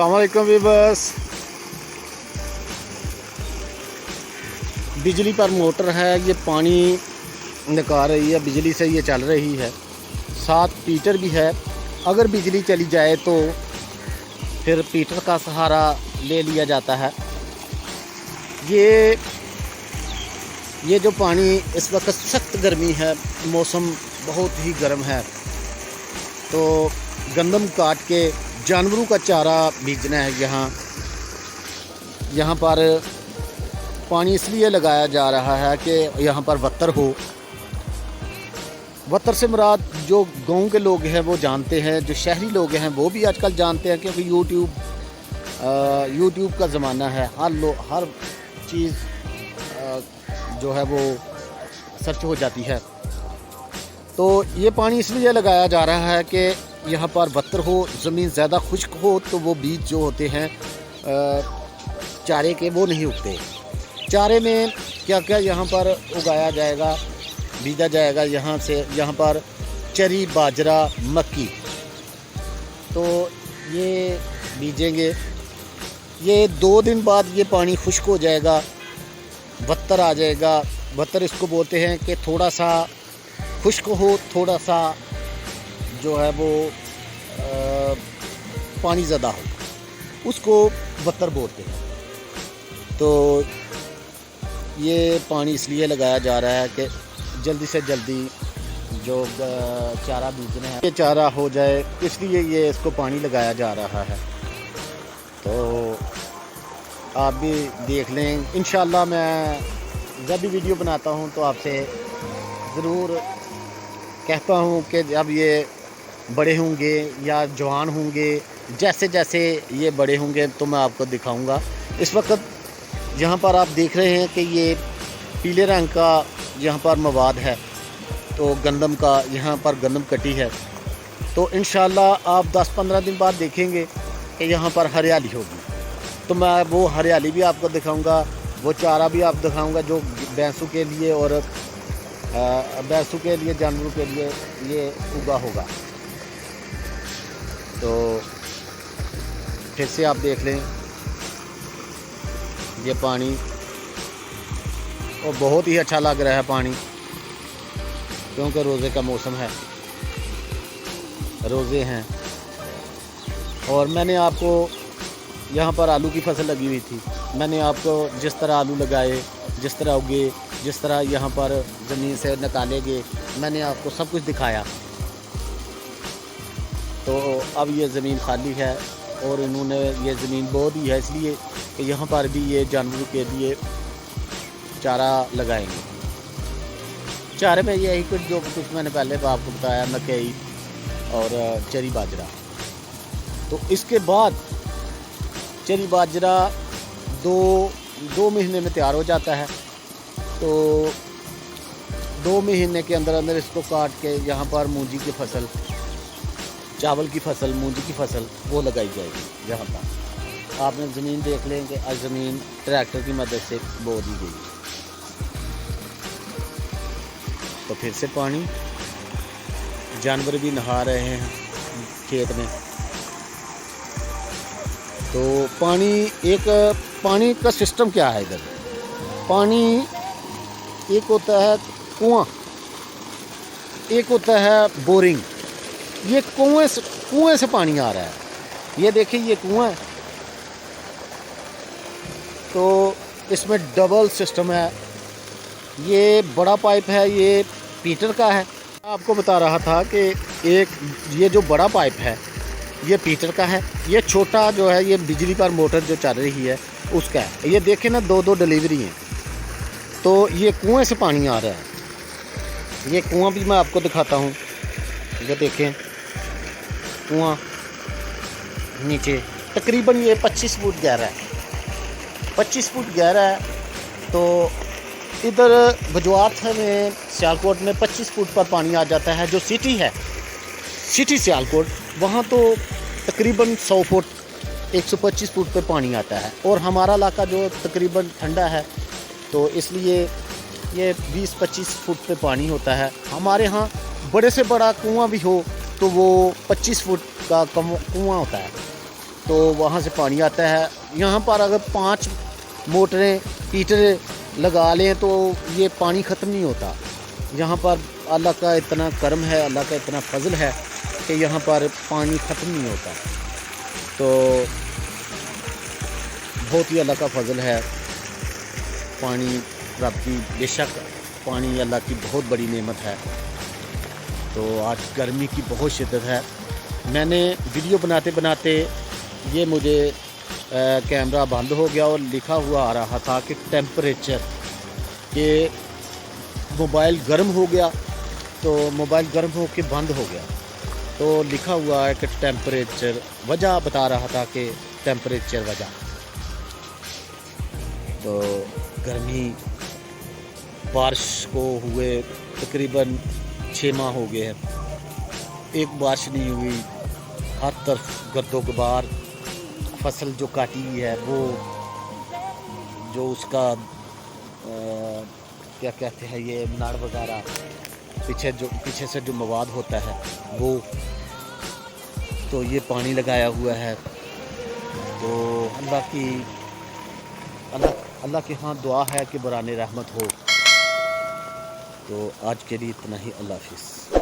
अस्सलाम वालेकुम व्यूअर्स। बिजली पर मोटर है, ये पानी निकाल रही है, बिजली से ये चल रही है। साथ पीटर भी है। अगर बिजली चली जाए तो फिर पीटर का सहारा ले लिया जाता है। ये जो पानी इस वक्त सख्त गर्मी है, मौसम बहुत ही गर्म है, तो गंदम काट के जानवरों का चारा बीजना है। यहाँ पर पानी इसलिए लगाया जा रहा है कि यहाँ पर वत्तर हो। वत्तर से मुराद जो गांव के लोग हैं वो जानते हैं, जो शहरी लोग हैं वो भी आजकल जानते हैं, क्योंकि यूट्यूब का ज़माना है। हर चीज़ जो है वो सर्च हो जाती है। तो ये पानी इसलिए लगाया जा रहा है कि यहाँ पर वत्तर हो, ज़मीन ज़्यादा खुश्क हो तो वो बीज जो होते हैं चारे के वो नहीं उगते। चारे में क्या क्या यहाँ पर उगाया जाएगा, बीजा जाएगा। यहाँ पर चरी, बाजरा, मक्की, तो ये बीजेंगे। ये 2 दिन बाद ये पानी खुश्क हो जाएगा, वत्तर आ जाएगा। वत्तर इसको बोलते हैं कि थोड़ा सा खुश्क हो, थोड़ा सा जो है वो पानी ज़्यादा हो, उसको वत्तर बोलते हैं। तो ये पानी इसलिए लगाया जा रहा है कि जल्दी से जल्दी जो चारा बीजना है ये चारा हो जाए, इसलिए ये इसको पानी लगाया जा रहा है। तो आप भी देख लें। इंशाल्लाह मैं जब भी वीडियो बनाता हूँ तो आपसे ज़रूर कहता हूँ कि जब ये बड़े होंगे या जवान होंगे, जैसे जैसे ये बड़े होंगे तो मैं आपको दिखाऊंगा। इस वक्त यहाँ पर आप देख रहे हैं कि ये पीले रंग का यहाँ पर मवाद है, तो गंदम का यहाँ पर गंदम कटी है। तो इंशाल्लाह आप 10-15 दिन बाद देखेंगे कि यहाँ पर हरियाली होगी। तो मैं वो हरियाली भी आपको दिखाऊंगा, वो चारा भी आप दिखाऊंगा जो भैंसों के लिए और भैंसों के लिए, जानवरों के लिए ये उगा होगा। तो फिर से आप देख लें ये पानी, और बहुत ही अच्छा लग रहा है पानी, क्योंकि रोज़े का मौसम है, रोज़े हैं। और मैंने आपको यहाँ पर आलू की फसल लगी हुई थी, मैंने आपको जिस तरह आलू लगाए, जिस तरह उगे, जिस तरह यहाँ पर ज़मीन से निकाले गए, मैंने आपको सब कुछ दिखाया। तो अब ये ज़मीन खाली है और इन्होंने ये ज़मीन बो दी है, इसलिए कि यहाँ पर भी ये जानवरों के लिए चारा लगाएंगे। चारे में यही कुछ जो कुछ मैंने पहले आपको बताया, मकई और चरी बाजरा। तो इसके बाद चरी बाजरा 2 महीने में तैयार हो जाता है। तो 2 महीने के अंदर अंदर इसको काट के यहाँ पर मूंजी की फसल, चावल की फसल, मूंजी की फसल वो लगाई जाएगी। यहाँ पर आपने ज़मीन देख लें कि आज ज़मीन ट्रैक्टर की मदद से बो दी गई। तो फिर से पानी, जानवर भी नहा रहे हैं खेत में। तो पानी का सिस्टम क्या है इधर? पानी एक होता है कुआं, एक होता है बोरिंग। ये कुएं से पानी आ रहा है। ये देखिए ये कुआं है, तो इसमें डबल सिस्टम है। ये बड़ा पाइप है, ये पीटर का है। आपको बता रहा था कि ये जो बड़ा पाइप है ये पीटर का है, ये छोटा जो है ये बिजली पर मोटर जो चल रही है उसका है। ये देखें ना, 2 डिलीवरी हैं। तो ये कुएं से पानी आ रहा है। ये कुआं भी मैं आपको दिखाता हूँ। ये देखें कुआं नीचे तकरीबन ये 25 फुट गहरा है, 25 फुट गहरा है। तो इधर बजवात में, सियालकोट में 25 फुट पर पानी आ जाता है। जो सिटी है, सिटी सियालकोट, वहाँ तो तकरीबन 100 फुट, 125 फुट पे पानी आता है। और हमारा इलाका जो तकरीबन ठंडा है, तो इसलिए ये 20-25 फुट पे पानी होता है। हमारे यहाँ बड़े से बड़ा कुआं भी हो तो वो 25 फुट का कुआं होता है। تو وہاں سے پانی آتا ہے. یہاں پر اگر 5 موٹریں ہیٹر لگا لیں تو یہ پانی ختم نہیں ہوتا. یہاں پر اللہ کا اتنا کرم ہے, اللہ کا اتنا فضل ہے کہ یہاں پر پانی ختم نہیں ہوتا. تو بہت ہی اللہ کا فضل ہے. پانی رب کی, بے شک پانی اللہ کی بہت بڑی نعمت ہے. تو آج گرمی کی بہت شدت ہے. میں نے ویڈیو بناتے بناتے یہ مجھے کیمرہ بند ہو گیا اور لکھا ہوا آ رہا تھا کہ ٹیمپریچر, کہ موبائل گرم ہو گیا. تو موبائل گرم ہو کے بند ہو گیا. تو لکھا ہوا ہے کہ ٹیمپریچر, وجہ بتا رہا تھا کہ ٹیمپریچر وجہ. تو گرمی, بارش کو ہوئے تقریباً 6 ماہ ہو گئے ہیں, ایک بارش نہیں ہوئی. ہر طرف گرد و غبار. فصل جو کاٹی ہوئی ہے وہ جو اس کا کیا کہتے ہیں یہ نڑ وغیرہ پیچھے سے جو مواد ہوتا ہے وہ, تو یہ پانی لگایا ہوا ہے. تو اللہ کے ہاں دعا ہے کہ بران رحمت ہو. تو آج کے لیے اتنا ہی. اللہ حافظ.